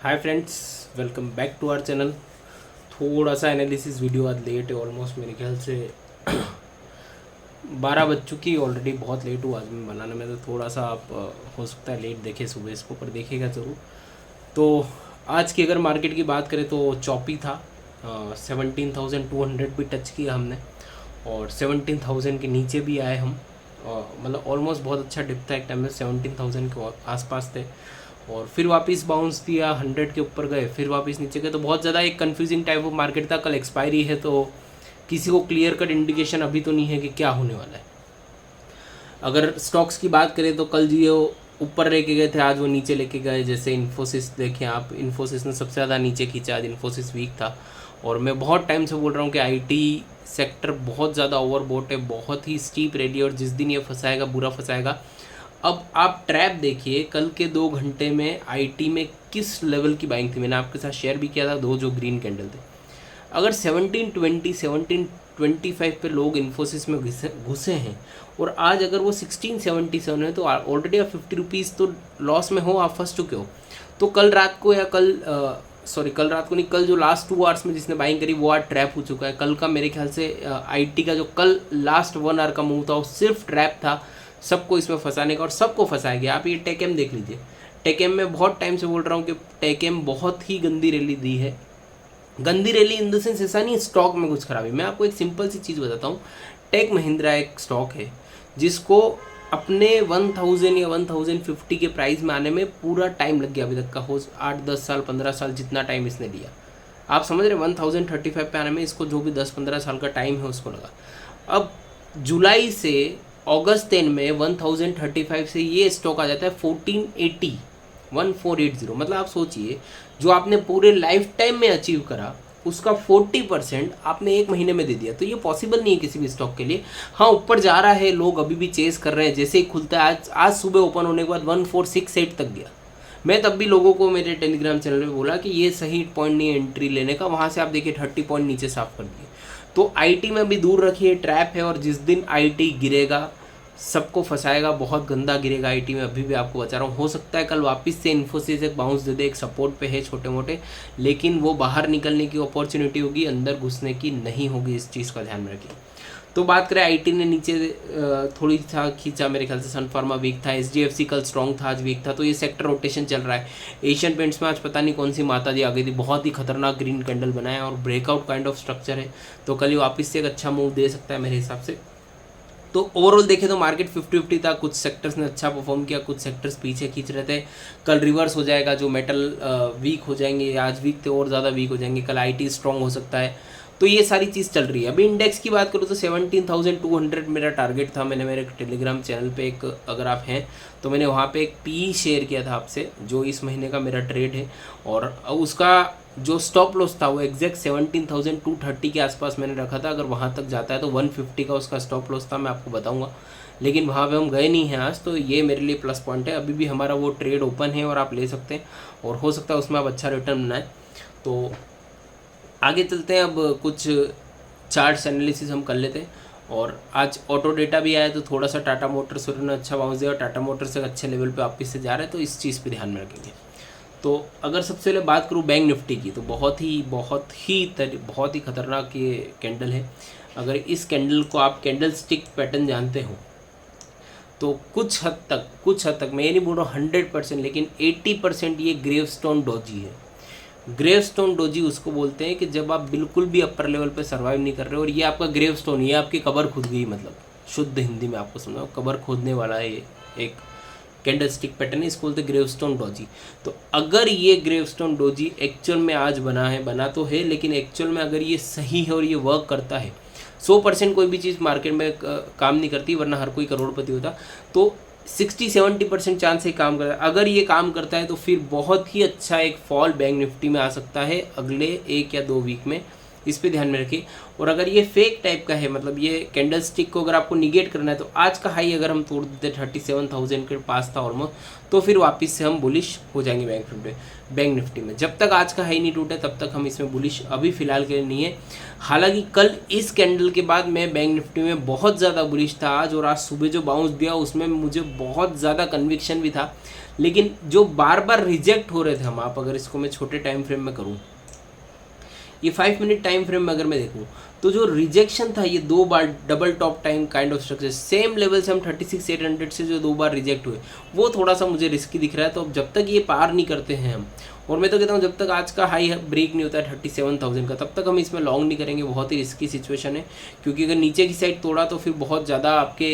Hi friends, welcome back to our channel. थोड़ा सा analysis video आज लेट है, ऑलमोस्ट मेरे ख्याल से 12 बज चुकी है ऑलरेडी। बहुत लेट हुआ आज मैं बनाने में, तो थोड़ा सा आप हो सकता है लेट देखे सुबह इसको, पर देखिएगा ज़रूर। तो आज की अगर मार्केट की बात करें तो चौपी था। 17,200 भी टच किया हमने और 17,000 के नीचे भी आए हम। मतलब ऑलमोस्ट बहुत अच्छा डिप था, एक टाइम में 17,000 के आसपास थे और फिर वापस बाउंस दिया, 100 के ऊपर गए, फिर वापस नीचे गए। तो बहुत ज़्यादा एक कंफ्यूजिंग टाइप ऑफ मार्केट था। कल एक्सपायरी है तो किसी को क्लियर कट इंडिकेशन अभी तो नहीं है कि क्या होने वाला है। अगर स्टॉक्स की बात करें तो कल जी वो ऊपर लेके गए थे, आज वो नीचे लेके गए। जैसे इन्फोसिस देखें आप, इन्फोसिस ने सबसे ज़्यादा नीचे खींचा, आज इन्फोसिस वीक था। और मैं बहुत टाइम से बोल रहा हूँ कि आईटी सेक्टर बहुत ज़्यादा ओवरबोट है, बहुत ही स्टीप रैली, और जिस दिन ये फंसाएगा बुरा फंसाएगा। अब आप ट्रैप देखिए, कल के 2 घंटे में आईटी में किस लेवल की बाइंग थी। मैंने आपके साथ शेयर भी किया था, दो जो ग्रीन कैंडल थे। अगर 1720 1725 पे लोग इन्फोसिस में घुसे हैं और आज अगर वो 1677 है तो ऑलरेडी आप 50 रुपीज़ तो लॉस में हो, आप फंस चुके हो। तो कल रात को या कल रात को नहीं, कल जो लास्ट 2 आवर्स में जिसने बाइंग करी वो आज ट्रैप हो चुका है। कल का मेरे ख्याल से आईटी का जो कल लास्ट 1 आवर का मूव था वो सिर्फ ट्रैप था सबको इसमें फंसाने का, और सबको फंसाया गया। आप ये टेकएम देख लीजिए। टेकएम में बहुत टाइम से बोल रहा हूँ कि टेकएम बहुत ही गंदी रैली दी है। गंदी रैली इन द सेंस ऐसा नहीं स्टॉक में कुछ खराबी। मैं आपको एक सिंपल सी चीज़ बताता हूँ। टेक महिंद्रा एक स्टॉक है जिसको अपने 1000 या 1050 के प्राइस में आने में पूरा टाइम लग गया अभी तक का। हो 8-10 साल 15 साल जितना टाइम इसने लिया, आप समझ रहे, 1035 पे आने में इसको जो भी 10-15 साल का टाइम है उसको लगा। अब जुलाई से अगस्त एंड में 1035 से ये स्टॉक आ जाता है 1480। मतलब आप सोचिए, जो आपने पूरे लाइफ टाइम में अचीव करा उसका 40% आपने एक महीने में दे दिया। तो ये पॉसिबल नहीं है किसी भी स्टॉक के लिए। हाँ, ऊपर जा रहा है, लोग अभी भी चेस कर रहे हैं। जैसे ही खुलता है, आज सुबह ओपन होने के बाद 1468 तक गया। मैं तब भी लोगों को मेरे टेलीग्राम चैनल पे बोला कि ये सही पॉइंट नहीं है एंट्री लेने का। वहाँ से आप देखिए 30 पॉइंट नीचे साफ कर दिए। तो आईटी में भी दूर रखिए, ट्रैप है। और जिस दिन आईटी गिरेगा सबको फंसाएगा, बहुत गंदा गिरेगा आईटी में। अभी भी आपको बता रहा हूँ, हो सकता है कल वापस से इन्फोसिस एक बाउंस दे दे, एक सपोर्ट पे है छोटे मोटे, लेकिन वो बाहर निकलने की अपॉर्चुनिटी होगी, अंदर घुसने की नहीं होगी। इस चीज़ का ध्यान में रखिए। तो बात करें आईटी ने नीचे थोड़ी सा खींचा, मेरे ख्याल से सन फार्मा वीक था, एचडीएफसी कल स्ट्रॉन्ग था, आज वीक था। तो ये सेक्टर रोटेशन चल रहा है। एशियन पेंट्स में आज पता नहीं कौन सी माता जी आ गई थी, बहुत ही खतरनाक ग्रीन कैंडल बनाया और ब्रेकआउट काइंड ऑफ स्ट्रक्चर है। तो कल ये वापस से एक अच्छा मूव दे सकता है मेरे हिसाब से। तो ओवरऑल देखें तो मार्केट 50-50 था। कुछ सेक्टर्स ने अच्छा परफॉर्म किया, कुछ सेक्टर्स पीछे खींच रहे थे। कल रिवर्स हो जाएगा, जो मेटल वीक हो जाएंगे, आज वीक थे और ज़्यादा वीक हो जाएंगे। कल आईटी स्ट्रॉन्ग हो सकता है। तो ये सारी चीज़ चल रही है। अभी इंडेक्स की बात करूँ तो 17,200 मेरा टारगेट था। मैंने मेरे टेलीग्राम चैनल पे एक, अगर आप हैं तो मैंने वहाँ पे एक पी शेयर किया था आपसे, जो इस महीने का मेरा ट्रेड है। और उसका जो स्टॉप लॉस था वो एग्जैक्ट 17,230 के आसपास मैंने रखा था। अगर वहाँ तक जाता है तो 150 का उसका स्टॉप लॉस था, मैं आपको बताऊँगा। लेकिन वहाँ पे हम गए नहीं हैं आज, तो ये मेरे लिए प्लस पॉइंट है। अभी भी हमारा वो ट्रेड ओपन है और आप ले सकते हैं, और हो सकता है उसमें आप अच्छा रिटर्न बनाएं। तो आगे चलते हैं। अब कुछ चार्ट्स एनालिसिस हम कर लेते हैं। और आज ऑटो डेटा भी आया, तो थोड़ा सा टाटा मोटर्स ने अच्छा बाउंस दिया और टाटा मोटर्स एक अच्छे लेवल पे वापस से जा रहा है, तो इस चीज़ पे ध्यान में रखेंगे। तो अगर सबसे पहले बात करूँ बैंक निफ्टी की, तो बहुत ही खतरनाक ये कैंडल है। अगर इस कैंडल को आप कैंडल स्टिक पैटर्न जानते हो तो कुछ हद तक मैं ये नहीं बोल रहा हूँ 100%, लेकिन 80% ये ग्रेवस्टोन डोजी है। ग्रेवस्टोन डोजी उसको बोलते हैं कि जब आप बिल्कुल भी अपर लेवल पे सर्वाइव नहीं कर रहे हो और ये आपका ग्रेवस्टोन, ये आपकी कबर खुद गई, मतलब शुद्ध हिंदी में आपको समझाओ, कबर खोदने वाला है ये एक कैंडल स्टिक पैटर्न है, इसको बोलते हैं ग्रेवस्टोन डोजी। तो अगर ये ग्रेवस्टोन डोजी एक्चुअल में आज बना तो है, लेकिन एक्चुअल में अगर ये सही है और ये वर्क करता है, 100% कोई भी चीज़ मार्केट में काम नहीं करती, वरना हर कोई करोड़पति होता। तो 60-70% चांस है काम करता है। अगर ये काम करता है तो फिर बहुत ही अच्छा एक फॉल बैंक निफ्टी में आ सकता है अगले 1 या 2 वीक में। इस पे ध्यान में रखिए। और अगर ये फेक टाइप का है, मतलब ये कैंडल स्टिक को अगर आपको निगेट करना है, तो आज का हाई अगर हम तोड़ देते 37,000 के पास था ऑलमोस्ट, तो फिर वापस से हम बुलिश हो जाएंगे बैंक निफ्टी में। जब तक आज का हाई नहीं टूटे तब तक हम इसमें बुलिश अभी फिलहाल के लिए नहीं है। हालांकि कल इस कैंडल के बाद मैं बैंक निफ्टी में बहुत ज़्यादा बुलिश था आज, और आज सुबह जो बाउंस दिया उसमें मुझे बहुत ज़्यादा कन्विक्शन भी था। लेकिन जो बार बार रिजेक्ट हो रहे थे हम, आप अगर इसको मैं छोटे टाइम फ्रेम में करूँ, ये 5 मिनट टाइम फ्रेम में अगर मैं देखूँ तो जो रिजेक्शन था ये 2 बार double top time kind of structure same level से हम 36,800 से जो 2 बार रिजेक्ट हुए वो थोड़ा सा मुझे रिस्की दिख रहा है। तो अब जब तक ये पार नहीं करते हैं हम, और मैं तो कहता हूँ जब तक आज का हाई ब्रेक नहीं होता है 37,000 का, तब तक हम इसमें लॉन्ग नहीं करेंगे। बहुत ही रिस्की सिचुएशन है, क्योंकि अगर नीचे की साइड तोड़ा तो फिर बहुत ज़्यादा आपके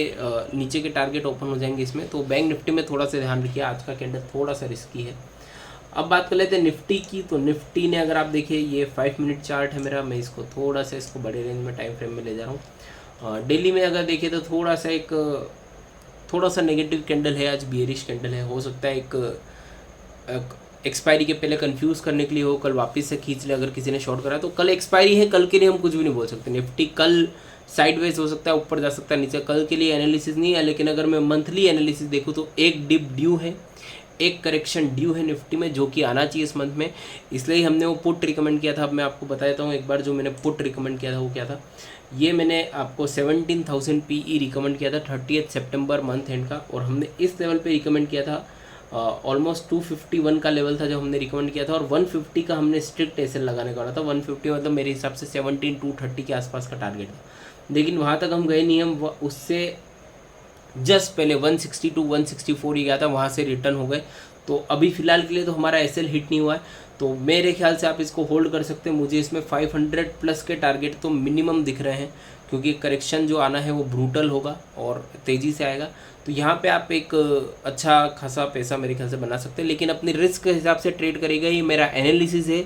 नीचे के टारगेट ओपन हो जाएंगे इसमें। तो बैंक निफ्टी में थोड़ा सा ध्यान रखिए, आज का कैंडल थोड़ा सा रिस्की है। अब बात कर लेते हैं निफ्टी की। तो निफ्टी ने अगर आप देखिए ये 5 मिनट चार्ट है मेरा, मैं इसको थोड़ा सा इसको बड़े रेंज में टाइम फ्रेम में ले जा रहा हूँ। डेली में अगर देखिए तो थोड़ा सा नेगेटिव कैंडल है, आज बियरिश कैंडल है। हो सकता है एक एक्सपायरी के पहले कंफ्यूज करने के लिए हो, कल वापस से खींच ले अगर किसी ने शॉर्ट करा तो। कल एक्सपायरी है, कल के लिए हम कुछ भी नहीं बोल सकते। निफ्टी कल साइडवेज हो सकता है, ऊपर जा सकता है, नीचे। कल के लिए एनालिसिस नहीं है, लेकिन अगर मैं मंथली एनालिसिस देखूँ तो एक डिप ड्यू है, एक करेक्शन ड्यू है निफ्टी में, जो कि आना चाहिए इस मंथ में। इसलिए हमने वो पुट रिकमेंड किया था। अब मैं आपको बता देता हूँ एक बार, जो मैंने पुट रिकमेंड किया था वो क्या था। ये मैंने आपको 17,000 PE रिकमेंड किया था 30 सितंबर मंथ एंड का, और हमने इस लेवल पे रिकमेंड किया था। ऑलमोस्ट 251 का लेवल था जो हमने रिकमेंड किया था, और 150 का हमने स्ट्रिक्ट एसएल लगाने का था। 150 मतलब मेरे हिसाब से 17,230 के आसपास का टारगेट था, लेकिन वहाँ तक हम गए नहीं। हम उससे जस्ट पहले 160 to 164 ही गया था, वहाँ से रिटर्न हो गए। तो अभी फ़िलहाल के लिए तो हमारा एसएल हिट नहीं हुआ है, तो मेरे ख्याल से आप इसको होल्ड कर सकते हैं। मुझे इसमें 500 प्लस के टारगेट तो मिनिमम दिख रहे हैं, क्योंकि करेक्शन जो आना है वो ब्रूटल होगा और तेज़ी से आएगा। तो यहाँ पे आप एक अच्छा खासा पैसा मेरे ख्याल से बना सकते हैं, लेकिन अपने रिस्क के हिसाब से ट्रेड करेगा। ये मेरा एनालिसिस है,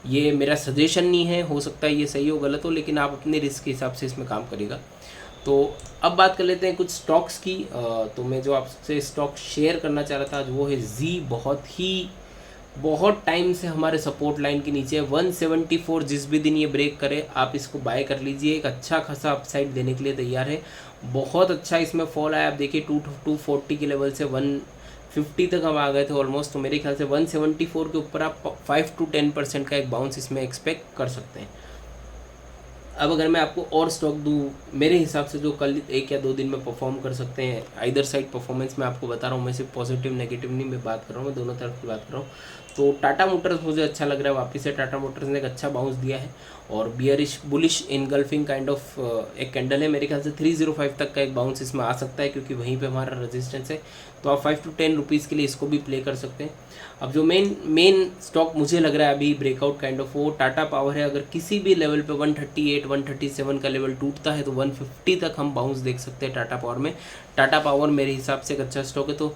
ये मेरा सजेशन नहीं है, हो सकता है ये सही हो गलत हो, लेकिन आप अपने रिस्क के हिसाब से इसमें काम करेगा। तो अब बात कर लेते हैं कुछ स्टॉक्स की। तो मैं जो आपसे स्टॉक शेयर करना चाह रहा था आज वो है जी। बहुत टाइम से हमारे सपोर्ट लाइन के नीचे है 174। जिस भी दिन ये ब्रेक करे आप इसको बाय कर लीजिए, एक अच्छा खासा अपसाइड देने के लिए तैयार है। बहुत अच्छा इसमें फॉल आया, आप देखिए 240 के लेवल से 150 तक हम आ गए थे ऑलमोस्ट। तो मेरे ख्याल से 174 के ऊपर आप 5 to 10% का एक बाउंस इसमें एक्सपेक्ट कर सकते हैं। अब अगर मैं आपको और स्टॉक दूँ, मेरे हिसाब से जो कल 1 या 2 दिन में परफॉर्म कर सकते हैं, आइदर साइड परफॉर्मेंस मैं आपको बता रहा हूँ। मैं सिर्फ पॉजिटिव नेगेटिव नहीं मैं बात कर रहा हूँ, मैं दोनों तरफ की बात कर रहा हूँ। तो टाटा मोटर्स मुझे अच्छा लग रहा है, वापस से टाटा मोटर्स ने एक अच्छा बाउंस दिया है, और bearish bullish engulfing kind of एक कैंडल है। मेरे ख्याल से 305 तक का एक बाउंस इसमें आ सकता है, क्योंकि वहीं पे हमारा रेजिस्टेंस है। तो आप 5 to 10 रुपीज़ के लिए इसको भी प्ले कर सकते हैं। अब जो मेन स्टॉक मुझे लग रहा है अभी ब्रेकआउट काइंड ऑफ, वो टाटा पावर है। अगर किसी भी लेवल पे 138 137 का लेवल टूटता है तो 150 तक हम बाउंस देख सकते हैं टाटा पावर में। टाटा पावर मेरे हिसाब से एक अच्छा स्टॉक है। तो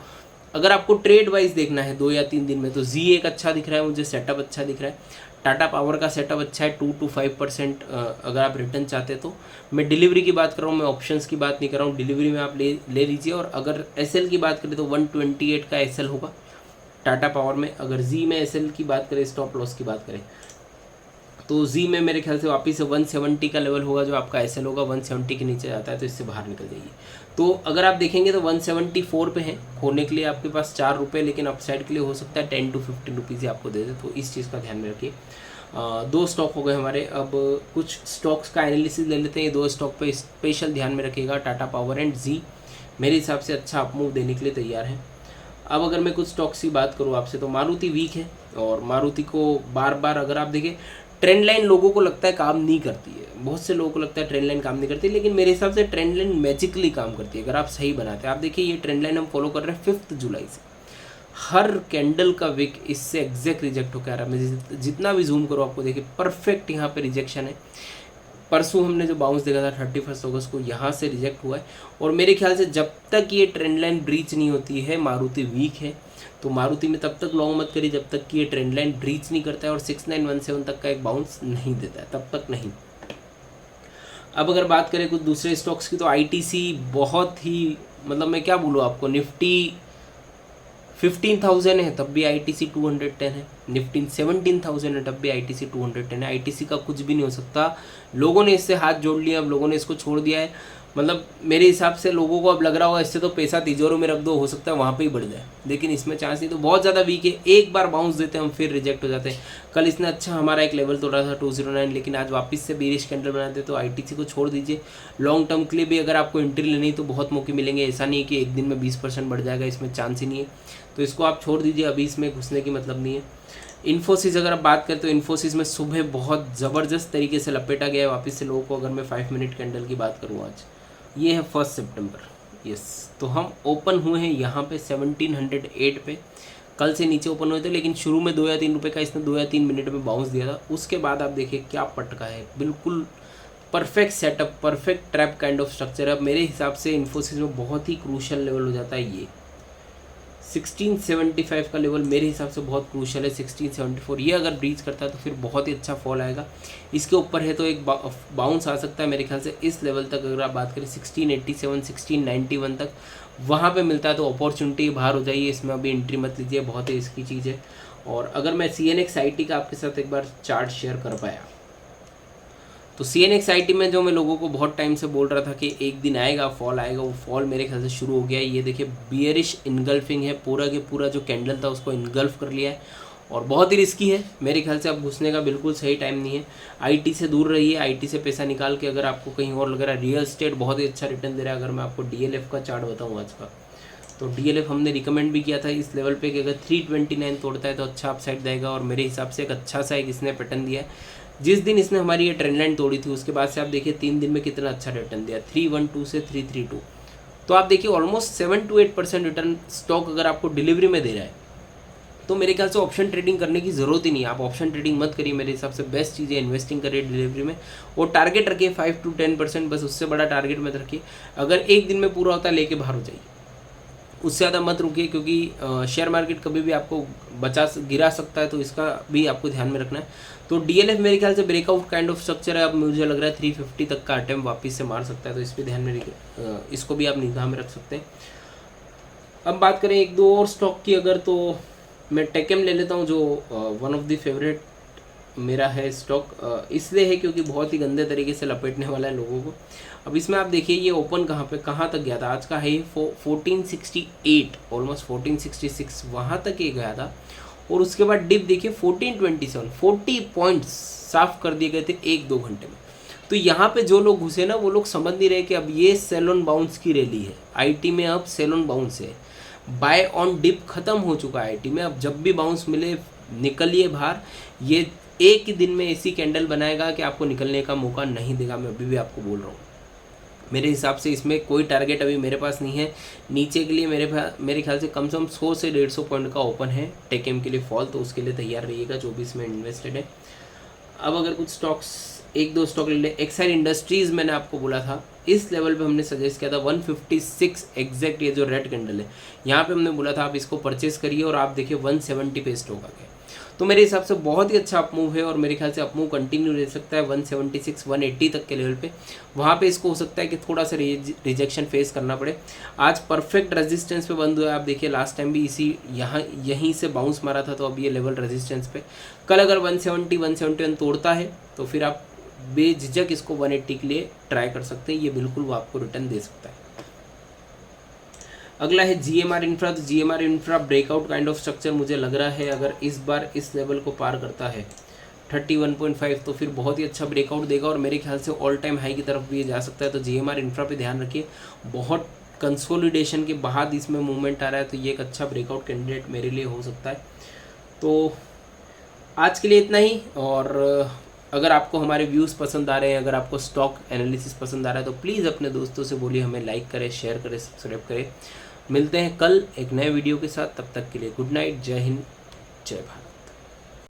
अगर आपको ट्रेड वाइज देखना है 2 या 3 दिन में, तो जी एक अच्छा दिख रहा है मुझे, सेटअप अच्छा दिख रहा है। टाटा पावर का सेटअप अच्छा है, 2 to 5% अगर आप रिटर्न चाहते हैं तो। मैं डिलीवरी की बात कर रहा हूँ, मैं ऑप्शंस की बात नहीं कर रहा हूँ। डिलीवरी में आप ले लीजिए। और अगर एसएल की बात करें तो 128 का एसएल होगा टाटा पावर में। अगर जी में एसएल की बात करें, स्टॉप लॉस की बात करें, तो जी में मेरे ख्याल से वापस से 170 का लेवल होगा जो आपका एसएल होगा। 170 के नीचे जाता है तो इससे बाहर निकल जाइए। तो अगर आप देखेंगे तो 174 पे हैं, खोने के लिए आपके पास 4 रुपये, लेकिन अपसाइड के लिए हो सकता है 10 to 15 रुपीज़ ही आपको दे दे। तो इस चीज़ का ध्यान में रखिए। 2 स्टॉक हो गए हमारे। अब कुछ स्टॉक्स का एनालिसिस ले लेते हैं। 2 स्टॉक पे स्पेशल ध्यान में रखिएगा, टाटा पावर एंड जी। मेरे हिसाब से अच्छा अपमूव देने के लिए तैयार है। अब अगर मैं कुछ स्टॉक्स की बात करूँ आपसे, तो मारुति वीक है, और मारुति को बार बार अगर आप देखें ट्रेंड लाइन लोगों को लगता है काम नहीं करती है, बहुत से लोगों को लगता है ट्रेंड लाइन काम नहीं करती, लेकिन मेरे हिसाब से ट्रेंड लाइन मैजिकली काम करती है अगर आप सही बनाते हैं। आप देखिए ये ट्रेंड लाइन हम फॉलो कर रहे हैं 5 जुलाई से, हर कैंडल का विक इससे एग्जैक्ट रिजेक्ट होकर आ रहा है। मैं जितना भी जूम करो आपको देखिए परफेक्ट यहाँ पे रिजेक्शन है। परसों हमने जो बाउंस देखा था 31 अगस्त को, यहाँ से रिजेक्ट हुआ है। और मेरे ख्याल से जब तक ये ट्रेंड लाइन ब्रीच नहीं होती है, मारुति वीक है। तो मारुति में तब तक लॉन्ग मत करिए जब तक कि ये ट्रेंड लाइन ब्रीच नहीं करता है और 6917 तक का एक बाउंस नहीं देता है, तब तक नहीं। अब अगर बात करें कुछ दूसरे स्टॉक्स की, तो आईटीसी बहुत ही, मतलब मैं क्या बोलूँ आपको, निफ्टी 15,000 है तब भी आईटीसी 210 है, निफ्टी 17,000 है तब भी आईटीसी 210 है। आईटीसी का कुछ भी नहीं हो सकता। लोगों ने इससे हाथ जोड़ लिया, अब लोगों ने इसको छोड़ दिया है। मतलब मेरे हिसाब से लोगों को अब लग रहा होगा इससे तो पैसा तिजोरी में रख दो, हो सकता है वहाँ पे ही बढ़ जाए, लेकिन इसमें चांस नहीं। तो बहुत ज़्यादा वीक है, एक बार बाउंस देते हैं हम फिर रिजेक्ट हो जाते हैं। कल इसने अच्छा हमारा एक लेवल तोड़ा था 209, लेकिन आज वापस से बेरिश कैंडल बनाते। तो ITC को छोड़ दीजिए। लॉन्ग टर्म के लिए भी अगर आपको एंट्री लेनी तो बहुत मौके मिलेंगे, ऐसा नहीं है कि एक दिन में 20% बढ़ जाएगा, इसमें चांस ही नहीं है। तो इसको आप छोड़ दीजिए, अभी इसमें घुसने की मतलब नहीं है। इन्फोसिस अगर आप बात करें तो इन्फोसिस में सुबह बहुत ज़बरदस्त तरीके से लपेटा गया है वापस से लोगों को। अगर मैं 5 मिनट कैंडल की बात करूँ, आज ये है 1 सितंबर, यस। तो हम ओपन हुए हैं यहाँ पे 1708 पे, कल से नीचे ओपन हुए थे, लेकिन शुरू में 2 या 3 रुपये का इसने 2 या 3 मिनट में बाउंस दिया था। उसके बाद आप देखिए क्या पटका है, बिल्कुल perfect setup, perfect trap kind of structure है। अब मेरे हिसाब से इन्फोसिस में बहुत ही क्रूशल लेवल हो जाता है ये 1675 का लेवल, मेरे हिसाब से बहुत क्रूशल है। 1674 ये अगर ब्रीच करता है तो फिर बहुत ही अच्छा फॉल आएगा। इसके ऊपर है तो एक बाउंस आ सकता है मेरे ख्याल से इस लेवल तक। अगर आप बात करें 1687 1691 तक वहाँ पे मिलता है तो अपॉर्चुनिटी बाहर हो जाइए, इसमें अभी एंट्री मत लीजिए, बहुत ही इसकी चीज़ है। और अगर मैं CNX IT का आपके साथ एक बार चार्ट शेयर कर पाया, तो CNX IT में जो मैं लोगों को बहुत टाइम से बोल रहा था कि एक दिन आएगा फॉल आएगा, वो फॉल मेरे ख्याल से शुरू हो गया है। ये देखिए बियरिश इनगल्फिंग है, पूरा के पूरा जो कैंडल था उसको इनगल्फ कर लिया है और बहुत ही रिस्की है। मेरे ख्याल से अब घुसने का बिल्कुल सही टाइम नहीं है। IT से दूर रहिए, IT से पैसा निकाल के अगर आपको कहीं और लग रहा है। रियल एस्टेट बहुत ही अच्छा रिटर्न दे रहा है। अगर मैं आपको DLF का चार्ट बताऊँ आज का, तो DLF हमने रिकमेंड भी किया था इस लेवल पे कि अगर 329 तोड़ता है तो अच्छा अपसाइड जाएगा, और मेरे हिसाब से एक अच्छा सा एक इसने पैटर्न दिया है। जिस दिन इसने हमारी ये ट्रेंड लाइन तोड़ी थी उसके बाद से आप देखिए 3 दिन में कितना अच्छा रिटर्न दिया, 312 से 332। तो आप देखिए ऑलमोस्ट 7 to 8% रिटर्न स्टॉक अगर आपको डिलीवरी में दे रहा है, तो मेरे ख्याल से ऑप्शन ट्रेडिंग करने की ज़रूरत ही नहीं है। आप ऑप्शन ट्रेडिंग मत करिए, मेरे हिसाब से बेस्ट चीज़ है इन्वेस्टिंग करिए डिलीवरी में। और टारगेट रखिए 5 to 10%, बस उससे बड़ा टारगेट मत रखिए। अगर एक दिन में पूरा होता है लेके बाहर हो जाइए, उससे ज़्यादा मत रुकिए, क्योंकि शेयर मार्केट कभी भी आपको गिरा सकता है, तो इसका भी आपको ध्यान में रखना है। तो DLF मेरे ख्याल से ब्रेकआउट काइंड ऑफ स्ट्रक्चर है। अब मुझे लग रहा है 350 तक का अटेम्प्ट वापस से मार सकता है, तो इस पर ध्यान में इसको भी आप निगाह में रख सकते हैं। अब बात करें एक दो और स्टॉक की अगर, तो मैं टेकएम ले लेता हूँ, जो वन ऑफ द फेवरेट मेरा है स्टॉक। इसलिए है क्योंकि बहुत ही गंदे तरीके से लपेटने वाला है लोगों को। अब इसमें आप देखिए ये ओपन कहाँ तक गया था, आज का है 1468, ऑलमोस्ट 1466 वहाँ तक ये गया था। और उसके बाद डिप देखिए 1427, 40 पॉइंट्स साफ कर दिए गए थे 1-2 घंटे में। तो यहाँ पे जो लोग घुसे ना, वो लोग समझ नहीं रहे कि अब ये सेल ऑन बाउंस की रैली है। IT में अब सेल ऑन बाउंस है, बाय ऑन डिप खत्म हो चुका है IT में। अब जब भी बाउंस मिले निकलिए बाहर। ये एक ही दिन में ऐसी कैंडल बनाएगा कि आपको निकलने का मौका नहीं देगा, मैं अभी भी आपको बोल रहा हूँ। मेरे हिसाब से इसमें कोई टारगेट अभी मेरे पास नहीं है नीचे के लिए। मेरे ख्याल से कम 100 से 150 पॉइंट का ओपन है टेकएम के लिए फॉल, तो उसके लिए तैयार रहिएगा जो भी इसमें इन्वेस्टेड है। अब अगर कुछ स्टॉक्स, एक दो स्टॉक ले लें। एक्साइड इंडस्ट्रीज़ मैंने आपको बोला था इस लेवल पे हमने सजेस्ट किया था 156 एग्जैक्ट, ये जो रेड कैंडल है यहाँ पे हमने बोला था आप इसको परचेस करिए, और आप देखिए 170 पे स्टॉक आ गया। तो मेरे हिसाब से बहुत ही अच्छा अपमूव है, और मेरे ख्याल से अपमूव कंटिन्यू रह सकता है 176 180 तक के लेवल पे। वहाँ पे इसको हो सकता है कि थोड़ा सा रिजेक्शन फेस करना पड़े। आज परफेक्ट रेजिस्टेंस पे बंद हुआ है। आप देखिए लास्ट टाइम भी यहीं से बाउंस मारा था, तो अब ये लेवल रेजिस्टेंस पे। कल अगर 170 171 तोड़ता है तो फिर आप बेझिझक इसको 180 के लिए ट्राई कर सकते हैं, ये बिल्कुल वो आपको रिटर्न दे सकता है। अगला है GMR इंफ्रा। तो GMR infra breakout kind of structure मुझे लग रहा है, अगर इस बार इस लेवल को पार करता है 31.5 तो फिर बहुत ही अच्छा ब्रेकआउट देगा, और मेरे ख्याल से ऑल टाइम हाई की तरफ भी जा सकता है। तो GMR इंफ्रा पे ध्यान रखिए, बहुत कंसोलिडेशन के बाद इसमें मूवमेंट आ रहा है, तो ये एक अच्छा ब्रेकआउट कैंडिडेट मेरे लिए हो सकता है। तो आज के लिए इतना ही, और अगर आपको हमारे व्यूज़ पसंद आ रहे हैं, अगर आपको स्टॉक एनालिसिस पसंद आ रहा है, तो प्लीज़ अपने दोस्तों से बोलिए हमें लाइक करें, शेयर करें, सब्सक्राइब करें। मिलते हैं कल एक नए वीडियो के साथ, तब तक के लिए गुड नाइट, जय हिंद, जय भारत।